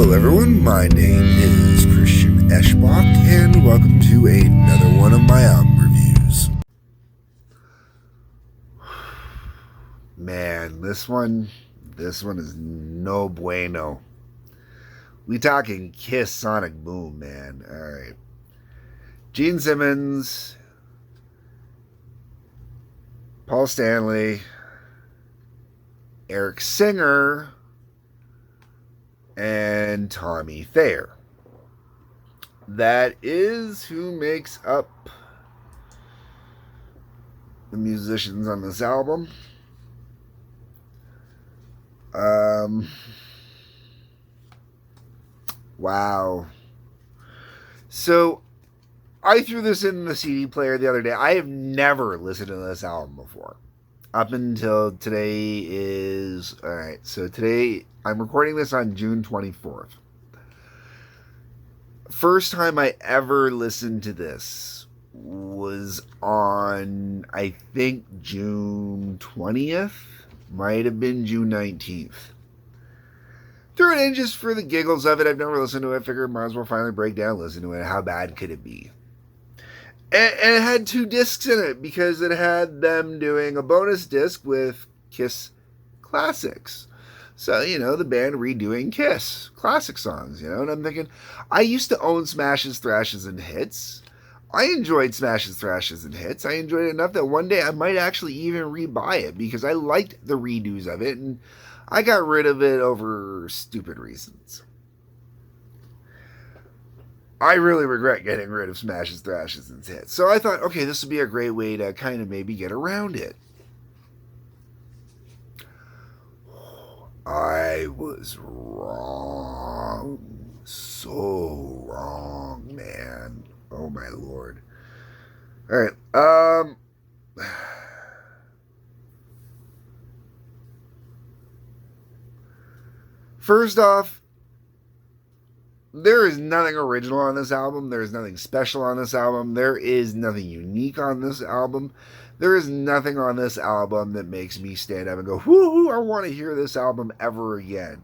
Hello everyone, my name is Christian Eschbach, and welcome to another one of my album reviews. Man, this one is no bueno. We talking Kiss Sonic Boom, man. Alright. Gene Simmons, Paul Stanley, Eric Singer, and Tommy Thayer. That is who makes up the musicians on this album. Wow. So, I threw this in the CD player the other day. I have never listened to this album before. Up until today is... Alright, so today... I'm recording this on June 24th. First time I ever listened to this was on, I think, June 20th. Might have been June 19th. Threw it in just for the giggles of it. I've never listened to it. Figured might as well finally break down and listen to it. How bad could it be? And it had 2 discs in it because it had them doing a bonus disc with Kiss Classics. So, the band redoing Kiss classic songs, and I'm thinking, I used to own Smashes, Thrashes, and Hits. I enjoyed Smashes, Thrashes, and Hits. I enjoyed it enough that one day I might actually even rebuy it because I liked the redos of it, and I got rid of it over stupid reasons. I really regret getting rid of Smashes, Thrashes, and Hits. So I thought, okay, this would be a great way to kind of maybe get around it. I was wrong. So wrong, man. Oh my lord. Alright, first off, there is nothing original on this album. There is nothing special on this album. There is nothing unique on this album. There is nothing on this album that makes me stand up and go, whoo, I want to hear this album ever again.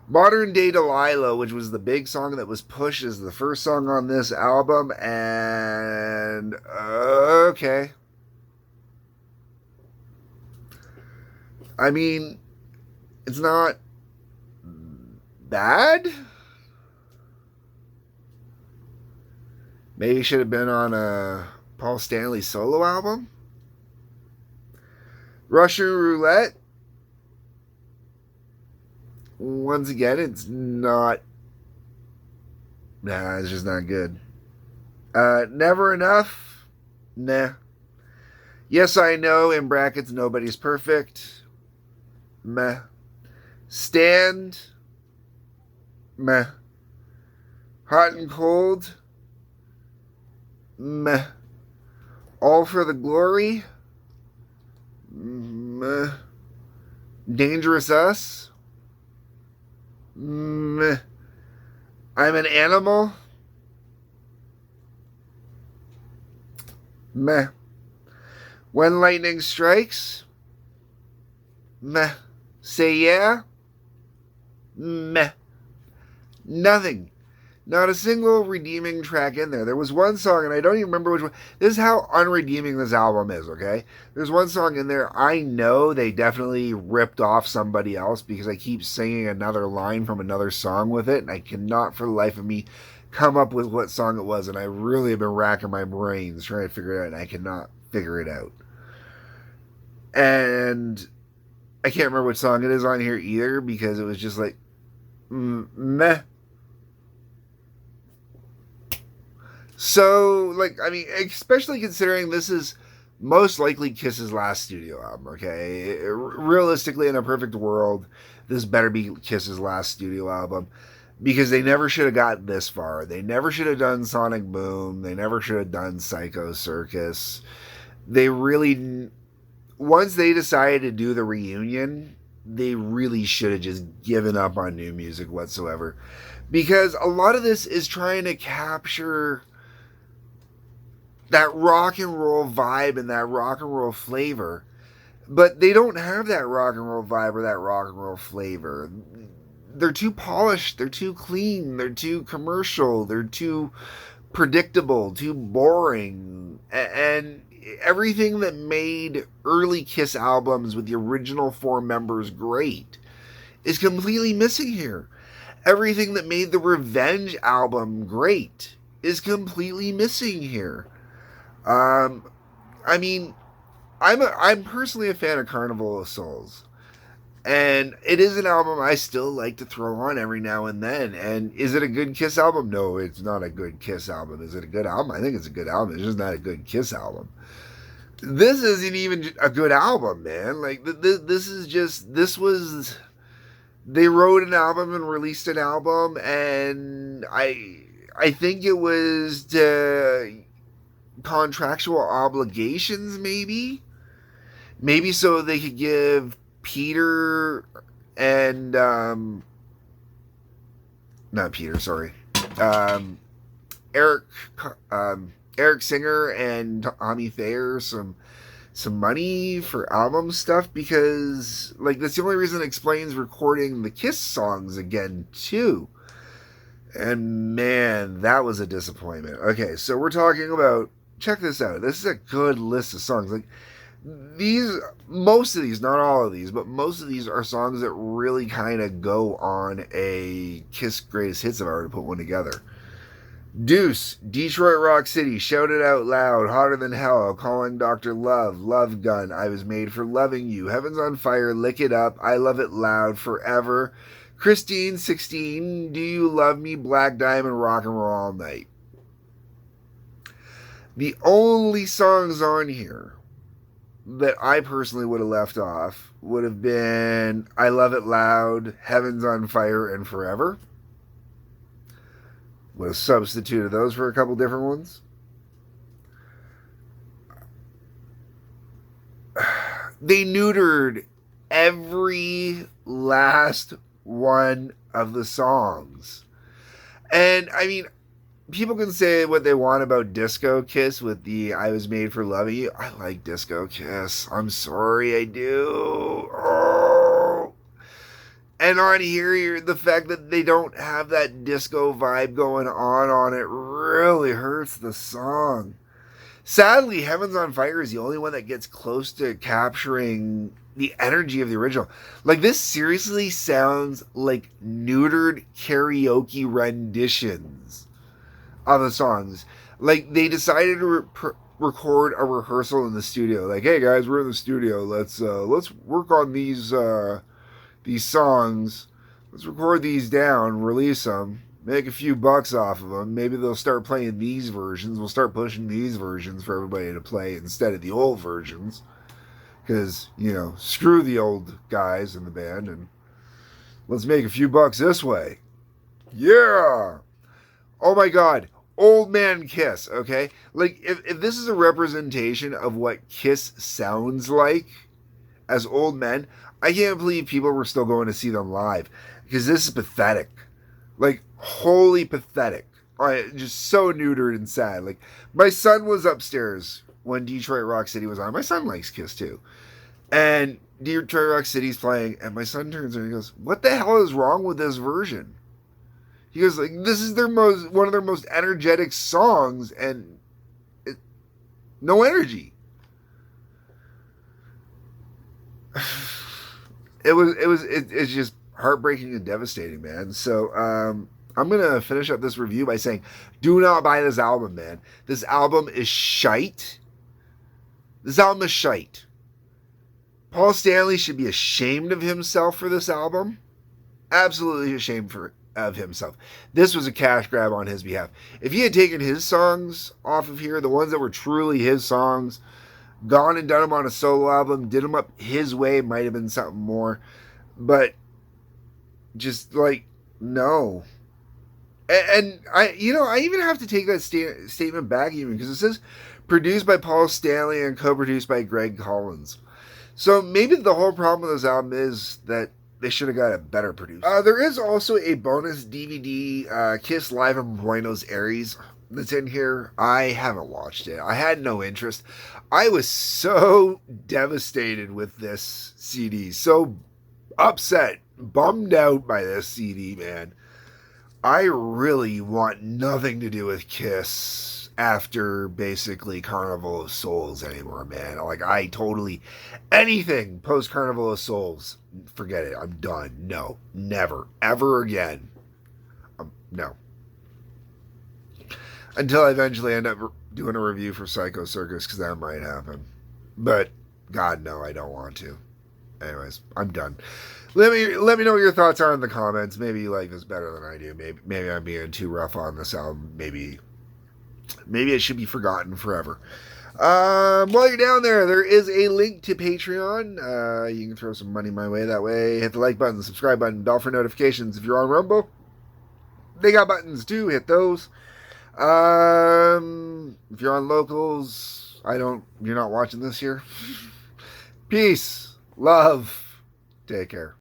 Modern Day Delilah, which was the big song that was pushed as the first song on this album, and okay. I mean, it's not bad. Maybe it should have been on a Paul Stanley solo album. Russian Roulette. Once again, it's not... Nah, it's just not good. Never Enough. Nah. Yes, I Know, in brackets, Nobody's Perfect. Meh. Stand. Meh. Hot and Cold. Meh. All for the Glory. Meh. Dangerous Us. Meh. I'm an Animal. Meh. When Lightning Strikes. Meh. Say Yeah. Meh. Nothing. Not a single redeeming track in there. There was one song, and I don't even remember which one. This is how unredeeming this album is, okay? There's one song in there, I know they definitely ripped off somebody else because I keep singing another line from another song with it, and I cannot for the life of me come up with what song it was, and I really have been racking my brains trying to figure it out, and I cannot figure it out. And I can't remember which song it is on here either because it was just like, meh. So, especially considering this is most likely Kiss's last studio album, okay? Realistically, in a perfect world, this better be Kiss's last studio album because they never should have got this far. They never should have done Sonic Boom. They never should have done Psycho Circus. They really... Once they decided to do the reunion, they really should have just given up on new music whatsoever. Because a lot of this is trying to capture that rock and roll vibe and that rock and roll flavor. But they don't have that rock and roll vibe or that rock and roll flavor. they're too polished, they're too clean, they're too commercial, they're too predictable, too boring, and everything that made early Kiss albums with the original four members great is completely missing here. Everything that made the Revenge album great is completely missing here. I mean, I'm personally a fan of Carnival of Souls. And it is an album I still like to throw on every now and then. And is it a good Kiss album? No, it's not a good Kiss album. Is it a good album? I think it's a good album. It's just not a good Kiss album. This isn't even a good album, man. Like, this is just, this was, they wrote an album and released an album, and I think it was to contractual obligations, maybe so they could give Peter and not Peter, sorry, Eric Eric Singer and Tommy Thayer some money for album stuff, because like that's the only reason it explains recording the Kiss songs again too. And man, that was a disappointment. Okay, so we're talking about, check this out. This is a good list of songs. Like most of these, not all of these, but most of these are songs that really kind of go on a Kiss greatest hits if I were to put one together. Deuce, Detroit Rock City, Shout It Out Loud, Hotter Than Hell, Calling Dr. Love, Love Gun, I Was Made for Loving You, Heaven's on Fire, Lick It Up, I Love It Loud, Forever, Christine 16, Do You Love Me, Black Diamond, Rock and Roll All Night. The only songs on here that I personally would have left off would have been I Love It Loud, Heaven's on Fire, and Forever. Would have substituted those for a couple different ones. They neutered every last one of the songs. And I mean, people can say what they want about Disco Kiss with the I Was Made for Loving You. I like Disco Kiss. I'm sorry, I do. Oh. And on here, the fact that they don't have that disco vibe going on it really hurts the song. Sadly, Heaven's on Fire is the only one that gets close to capturing the energy of the original. Like, this seriously sounds like neutered karaoke renditions of the songs. Like, they decided to record a rehearsal in the studio. Like, hey guys, we're in the studio. Let's work on these songs. Let's record these down, release them, make a few bucks off of them. Maybe they'll start playing these versions. We'll start pushing these versions for everybody to play instead of the old versions. Because, screw the old guys in the band and let's make a few bucks this way. Yeah! Oh my God. Old man Kiss, okay? Like, if this is a representation of what Kiss sounds like as old men, I can't believe people were still going to see them live, because this is pathetic. Like, wholly pathetic. Just so neutered and sad. Like, my son was upstairs when Detroit Rock City was on. My son likes Kiss too. And Detroit Rock City's playing, and my son turns and he goes, what the hell is wrong with this version? He goes, like, this is one of their most energetic songs, and no energy. It's just heartbreaking and devastating, man. So I'm gonna finish up this review by saying, do not buy this album, man. This album is shite. This album is shite. Paul Stanley should be ashamed of himself for this album. Absolutely ashamed of himself. This was a cash grab on his behalf. If he had taken his songs off of here, the ones that were truly his songs, gone and done them on a solo album, did them up his way, might have been something more. But just like, no. And I even have to take that statement back even, because it says produced by Paul Stanley and co-produced by Greg Collins. So maybe the whole problem with this album is that they should have got a better producer. There is also a bonus DVD, Kiss Live in Buenos Aires, that's in here. I haven't watched it. I had no interest. I was so devastated with this CD, so upset bummed out by this CD, man. I really want nothing to do with Kiss after basically Carnival of Souls anymore, man. Like, I totally. Anything post Carnival of Souls, forget it. I'm done. No, never. Ever again. No. Until I eventually end up doing a review for Psycho Circus, because that might happen. But, God, no, I don't want to. Anyways, I'm done. Let me know what your thoughts are in the comments. Maybe you like this better than I do. Maybe I'm being too rough on this album. Maybe it should be forgotten forever. While you're down there is a link to Patreon. You can throw some money my way that way. Hit the like button, subscribe button, bell for notifications. If you're on Rumble, they got buttons too. Hit those. If you're on locals, you're not watching this here. Peace, love, take care.